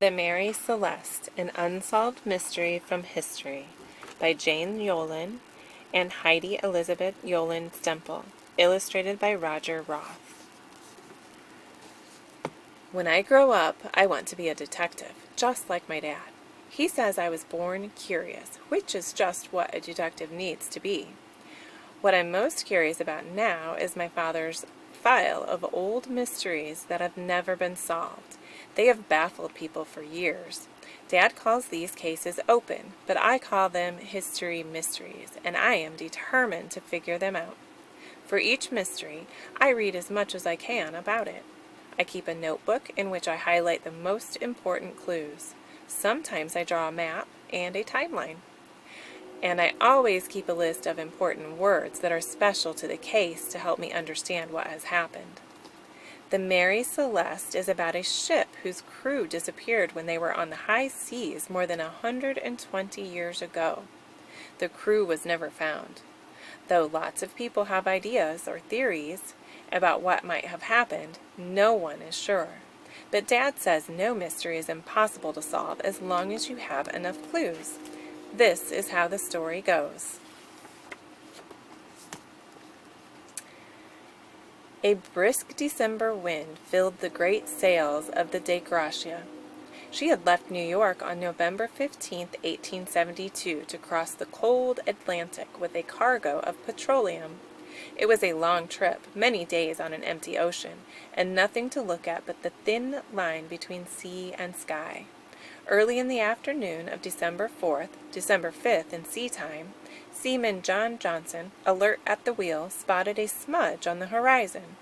The Mary Celeste, an Unsolved Mystery from History by Jane Yolen and Heidi Elizabeth Yolen Stemple, illustrated by Roger Roth. When I grow up, I want to be a detective, just like my dad. He says I was born curious, which is just what a detective needs to be. What I'm most curious about now is my father's file of old mysteries that have never been solved. They have baffled people for years. Dad calls these cases open, but I call them history mysteries, and I am determined to figure them out. For each mystery, I read as much as I can about it. I keep a notebook in which I highlight the most important clues. Sometimes I draw a map and a timeline. And I always keep a list of important words that are special to the case to help me understand what has happened. The Mary Celeste is about a ship whose crew disappeared when they were on the high seas more than 120 years ago. The crew was never found. Though lots of people have ideas or theories about what might have happened, no one is sure. But Dad says no mystery is impossible to solve as long as you have enough clues. This is how the story goes. A brisk December wind filled the great sails of the De Gracia. She had left New York on November 15, 1872, to cross the cold Atlantic with a cargo of petroleum. It was a long trip, many days on an empty ocean, and nothing to look at but the thin line between sea and sky. Early in the afternoon of December 5th in sea time, Seaman John Johnson, alert at the wheel, spotted a smudge on the horizon.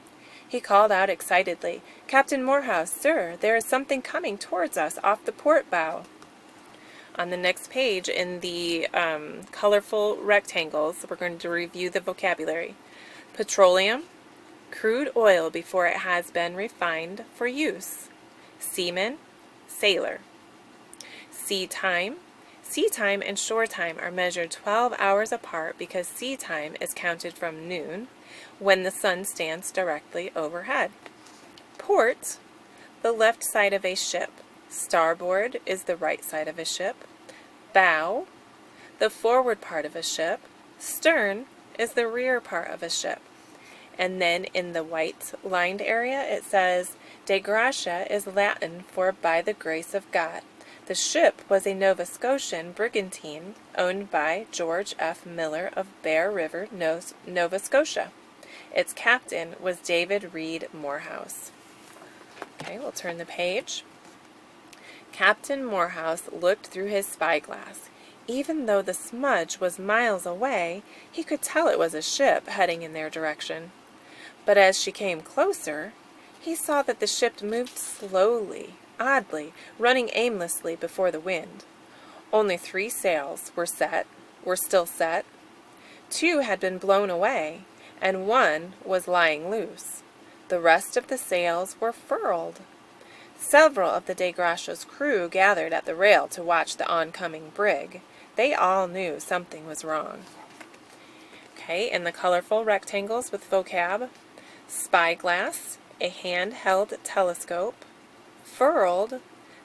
He called out excitedly, "Captain Morehouse, sir, there is something coming towards us off the port bow." On the next page, in the colorful rectangles, we're going to review the vocabulary. Petroleum, crude oil before it has been refined for use. Seaman, sailor. Sea time. Sea time and shore time are measured 12 hours apart because sea time is counted from noon, when the sun stands directly overhead. Port, the left side of a ship. Starboard is the right side of a ship. Bow, the forward part of a ship. Stern is the rear part of a ship. And then in the white lined area it says, De Gracia is Latin for by the grace of God. The ship was a Nova Scotian brigantine owned by George F. Miller of Bear River, Nova Scotia. Its captain was David Reed Morehouse. Okay, we'll turn the page. Captain Morehouse looked through his spyglass. Even though the smudge was miles away, he could tell it was a ship heading in their direction. But as she came closer, he saw that the ship moved slowly, oddly, running aimlessly before the wind. Only 3 sails were still set. 2 had been blown away, and 1 was lying loose. The rest of the sails were furled. Several of the De Gracia's crew gathered at the rail to watch the oncoming brig. They all knew something was wrong. Okay, in the colorful rectangles with vocab, spyglass, a handheld telescope. Furled,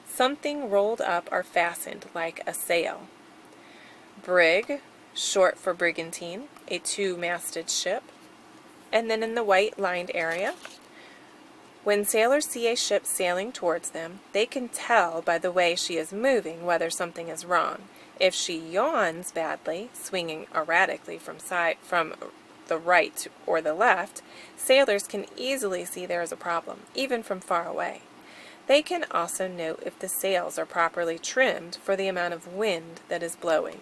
something rolled up or fastened like a sail. Brig, short for brigantine, a 2-masted ship. And then in the white lined area, when sailors see a ship sailing towards them, they can tell by the way she is moving whether something is wrong. If she yawns badly, swinging erratically from the right or the left, sailors can easily see there is a problem, even from far away. They can also note if the sails are properly trimmed for the amount of wind that is blowing.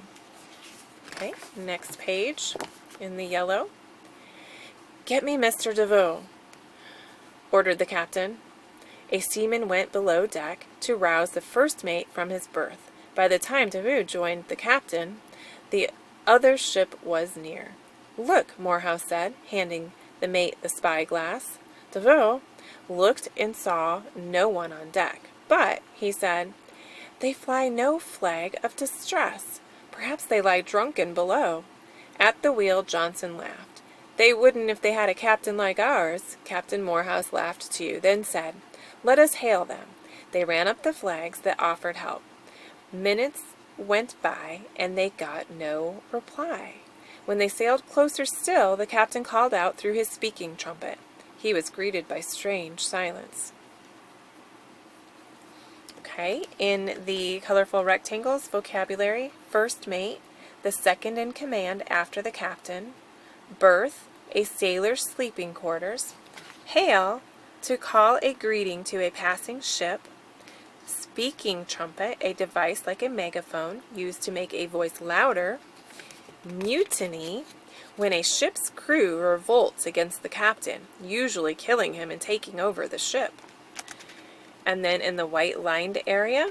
Okay, next page in the yellow. "Get me Mr. DeVoe," ordered the captain. A seaman went below deck to rouse the first mate from his berth. By the time DeVoe joined the captain, the other ship was near. "Look," Morehouse said, handing the mate the spyglass. DeVoe looked and saw no one on deck. "But," he said, "they fly no flag of distress. Perhaps they lie drunken below." At the wheel, Johnson laughed. "They wouldn't if they had a captain like ours." Captain Morehouse laughed too, then said, "Let us hail them. They ran up the flags that offered help. Minutes went by, and they got no reply. When they sailed closer still, the captain called out through his speaking trumpet. He was greeted by strange silence. Okay, in the colorful rectangles vocabulary, first mate, the second in command after the captain, berth, a sailor's sleeping quarters, hail, to call a greeting to a passing ship, speaking trumpet, a device like a megaphone used to make a voice louder, mutiny, when a ship's crew revolts against the captain, usually killing him and taking over the ship. And then in the white lined area,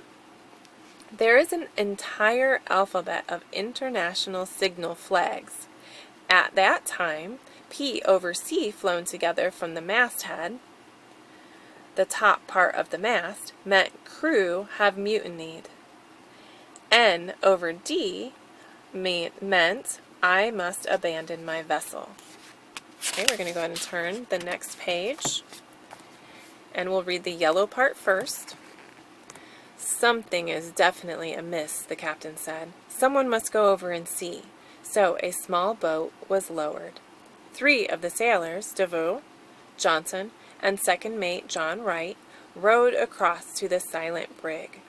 there is an entire alphabet of international signal flags. At that time, P over C flown together from the masthead, the top part of the mast, meant crew have mutinied. N over D meant I must abandon my vessel. Okay, we're going to go ahead and turn the next page. And we'll read the yellow part first. Something is definitely amiss, the captain said. Someone must go over and see. So a small boat was lowered. 3 of the sailors, Deveau, Johnson, and second mate John Wright, rowed across to the silent brig.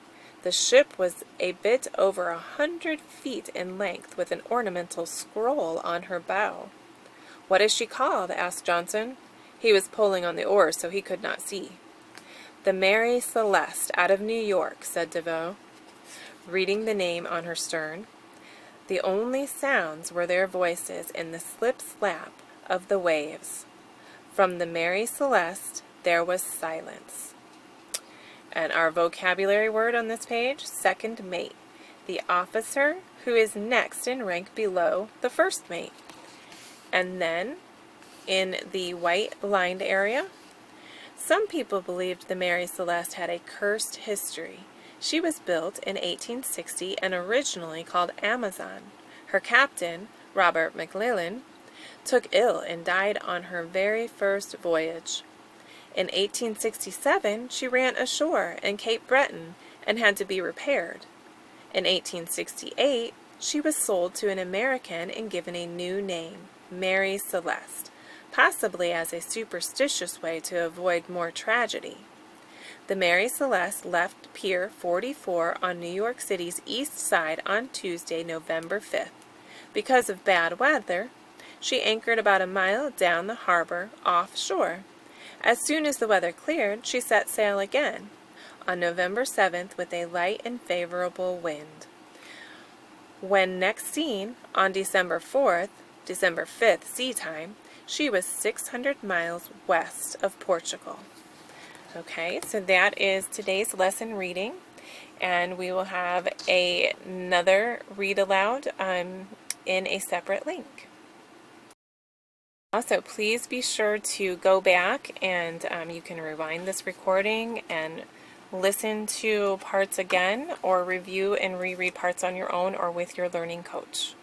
The ship was a bit over 100 feet in length, with an ornamental scroll on her bow. "What is she called?" asked Johnson. He was pulling on the oars, so he could not see. "The Mary Celeste, out of New York," said Deveau, reading the name on her stern. The only sounds were their voices in the slip-slap of the waves. From the Mary Celeste, there was silence. And our vocabulary word on this page, second mate, the officer who is next in rank below the first mate. And then, in the white lined area, some people believed the Mary Celeste had a cursed history. She was built in 1860 and originally called Amazon. Her captain, Robert McClellan, took ill and died on her very first voyage. In 1867, she ran ashore in Cape Breton and had to be repaired. In 1868, she was sold to an American and given a new name, Mary Celeste, possibly as a superstitious way to avoid more tragedy. The Mary Celeste left Pier 44 on New York City's east side on Tuesday, November 5th. Because of bad weather, she anchored about a mile down the harbor offshore. As soon as the weather cleared, she set sail again on November 7th with a light and favorable wind. When next seen on December 5th sea time, she was 600 miles west of Portugal. Okay, so that is today's lesson reading, and we will have another read aloud in a separate link. Also, please be sure to go back and you can rewind this recording and listen to parts again, or review and reread parts on your own or with your learning coach.